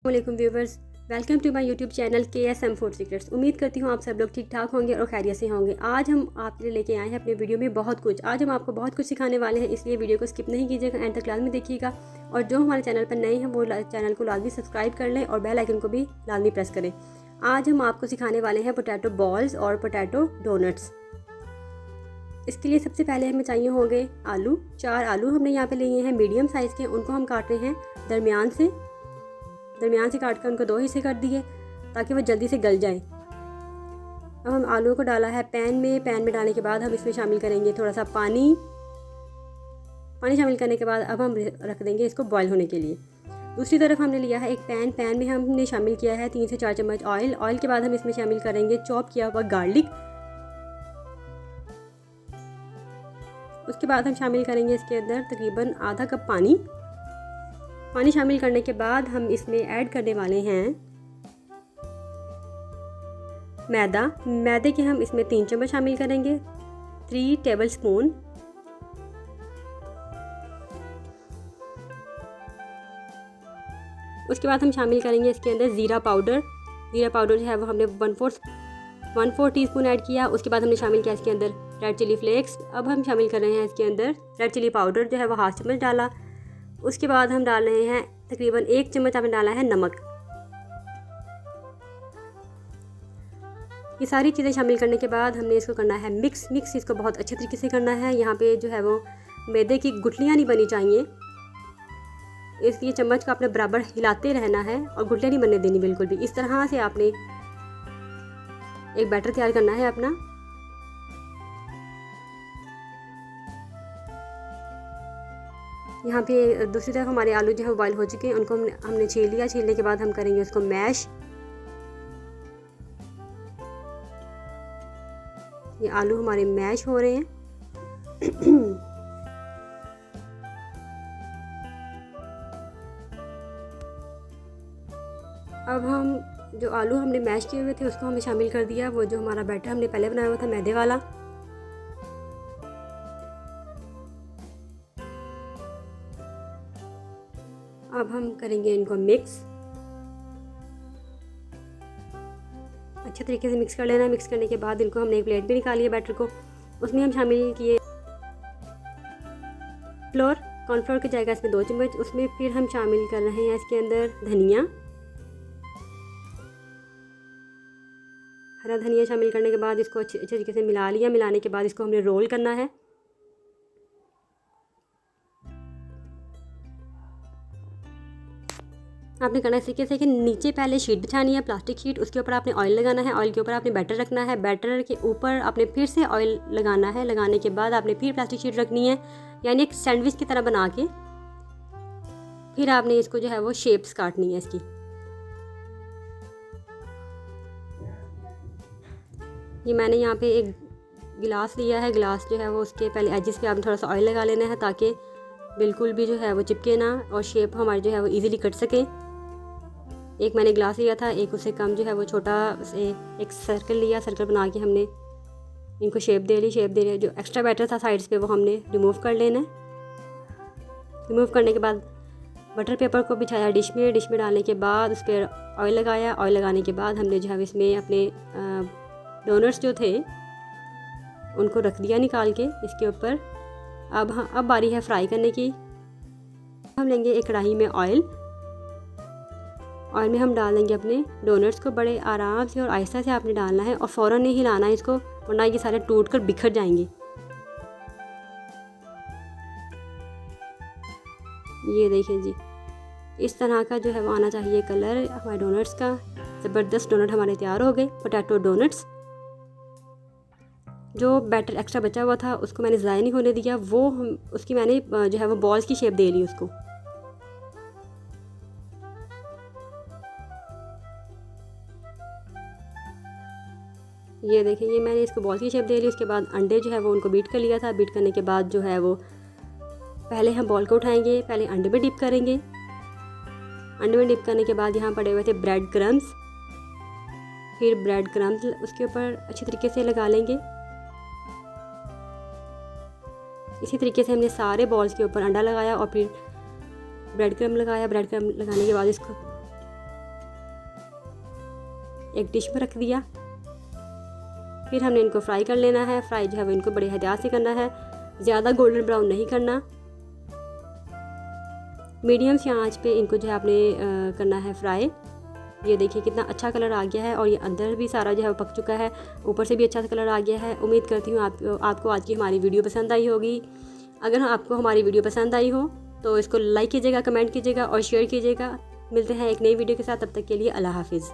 वालेकुम viewers, welcome to my YouTube channel KSM food secrets. उम्मीद करती हूँ आप सब लोग ठीक ठाक होंगे और खैरियत से होंगे। आज हम आपके लिए लेके आए हैं अपने वीडियो में बहुत कुछ। आज हम आपको बहुत कुछ सिखाने वाले हैं, इसलिए वीडियो को स्किप नहीं कीजिएगा, एंड तक लाजमी देखिएगा। और जो हमारे चैनल पर नए हैं वो चैनल को लाजमी सब्सक्राइब कर लें और बेल आइकन को भी लाजमी प्रेस करें। आज हम आपको सिखाने वाले हैं पोटैटो बॉल्स और पोटैटो डोनट्स। इसके लिए सबसे पहले हमें चाहिए होंगे आलू। 4 आलू हमने यहाँ पे लिए हैं मीडियम साइज़ के। उनको हम काट रहे हैं दरमियान से काट कर उनको 2 हिस्से कर दिए ताकि वो जल्दी से गल जाएं। अब हम आलू को डाला है पैन में डालने के बाद हम इसमें शामिल करेंगे थोड़ा सा पानी शामिल करने के बाद अब हम रख देंगे इसको बॉईल होने के लिए। दूसरी तरफ हमने लिया है एक पैन में हमने शामिल किया है 3 से 4 चम्मच ऑयल के बाद हम इसमें शामिल करेंगे चॉप किया हुआ गार्लिक। उसके बाद हम शामिल करेंगे इसके अंदर तकरीबन आधा कप पानी शामिल करने के बाद हम इसमें ऐड करने वाले हैं मैदे के हम इसमें 3 चम्मच शामिल करेंगे, 3 टेबल स्पून। उसके बाद हम शामिल करेंगे इसके अंदर ज़ीरा पाउडर जो है वो हमने 1/4 टीस्पून ऐड किया। उसके बाद हमने शामिल किया इसके अंदर रेड चिली फ्लेक्स। अब हम शामिल कर रहे हैं इसके अंदर रेड चिली पाउडर जो है वो 1/2 चम्मच डाला। उसके बाद हम डाल रहे हैं तकरीबन 1 चम्मच हमने डाला है नमक। ये सारी चीज़ें शामिल करने के बाद हमने इसको करना है मिक्स इसको बहुत अच्छे तरीके से करना है। यहाँ पे जो है वो मैदे की गुठलियाँ नहीं बनी चाहिए, इसलिए चम्मच का आपने बराबर हिलाते रहना है और गुठलियाँ नहीं बनने देनी बिल्कुल भी। इस तरह से आपने एक बैटर तैयार करना है अपना। यहाँ पे दूसरी तरफ हमारे आलू जो है बॉईल हो चुके हैं, उनको हमने छील लिया। छीलने के बाद हम करेंगे उसको मैश। ये आलू हमारे मैश हो रहे हैं। अब हम जो आलू हमने मैश किए हुए थे उसको हमने शामिल कर दिया, वो जो हमारा बैटर हमने पहले बनाया हुआ था मैदे वाला। अब हम करेंगे इनको मिक्स। अच्छे तरीके से मिक्स कर लेना है। मिक्स करने के बाद इनको हमने एक प्लेट भी निकाली है बैटर को। उसमें हम शामिल किए कॉर्नफ्लोर की जगह इसमें 2 चम्मच। उसमें फिर हम शामिल कर रहे हैं इसके अंदर हरा धनिया शामिल करने के बाद इसको अच्छे तरीके से मिला लिया। मिलाने के बाद इसको हमने रोल करना है। आपने करना इस तरीके से कि नीचे पहले शीट बिछानी है, प्लास्टिक शीट। उसके ऊपर आपने ऑयल लगाना है। ऑयल के ऊपर आपने बैटर रखना है। बैटर के ऊपर आपने फिर से ऑयल लगाना है। लगाने के बाद आपने फिर प्लास्टिक शीट रखनी है, यानी एक सैंडविच की तरह बना के फिर आपने इसको जो है वो शेप्स काटनी है इसकी। ये मैंने यहाँ पे एक गिलास लिया है। गिलास जो है वो उसके पहले एजेस पे आपने थोड़ा सा ऑयल लगा लेना है ताकि बिल्कुल भी जो है वो चिपके ना और शेप हमारी जो है वो इजीली कट सके। एक मैंने ग्लास लिया था, एक उससे कम जो है वो छोटा से एक सर्कल लिया। सर्कल बना के हमने इनको शेप दे ली। जो एक्स्ट्रा बैटर था साइड्स पे वो हमने रिमूव कर लेना है। रिमूव करने के बाद बटर पेपर को बिछाया डिश में डालने के बाद उस पर ऑयल लगाया। ऑयल लगाने के बाद हमने जो है इसमें अपने डोनट्स जो थे उनको रख दिया निकाल के इसके ऊपर। अब बारी है फ्राई करने की। हम लेंगे एक कढ़ाई में ऑयल में हम डाल देंगे अपने डोनट्स को। बड़े आराम से और आहिस्ता से आपने डालना है और फ़ौरन नहीं हिलाना है इसको, वरना ये सारे टूट कर बिखर जाएंगे। ये देखिए जी, इस तरह का जो है वो आना चाहिए कलर हमारे डोनट्स का। ज़बरदस्त डोनट हमारे तैयार हो गए, पोटैटो डोनट्स। जो बैटर एक्स्ट्रा बचा हुआ था उसको मैंने ज़ाया नहीं होने दिया, उसकी मैंने जो है वो बॉल्स की शेप दे ली उसको। ये देखिए, ये मैंने इसको बॉल की शेप दे ली। उसके बाद अंडे जो है वो उनको बीट कर लिया था। बीट करने के बाद जो है वो पहले हम बॉल को उठाएंगे, पहले अंडे में डिप करेंगे। अंडे में डिप करने के बाद यहाँ पड़े हुए थे ब्रेड क्रम्स। फिर ब्रेड क्रम्स उसके ऊपर अच्छी तरीके से लगा लेंगे। इसी तरीके से हमने सारे बॉल्स के ऊपर अंडा लगाया और फिर ब्रेड क्रम्ब लगाया। ब्रेड क्रम्ब लगाने के बाद इसको एक डिश में रख दिया। फिर हमने इनको फ्राई कर लेना है। फ्राई जो है वो इनको बड़े एहतियात से करना है, ज़्यादा गोल्डन ब्राउन नहीं करना। मीडियम सी आंच पे इनको जो है आपने करना है फ्राई। ये देखिए कितना अच्छा कलर आ गया है और ये अंदर भी सारा जो है वो पक चुका है, ऊपर से भी अच्छा कलर आ गया है। उम्मीद करती हूँ आपको आज की हमारी वीडियो पसंद आई होगी। अगर आपको हमारी वीडियो पसंद आई हो तो इसको लाइक कीजिएगा, कमेंट कीजिएगा और शेयर कीजिएगा। मिलते हैं एक नई वीडियो के साथ, तब तक के लिए अल्लाह हाफिज़।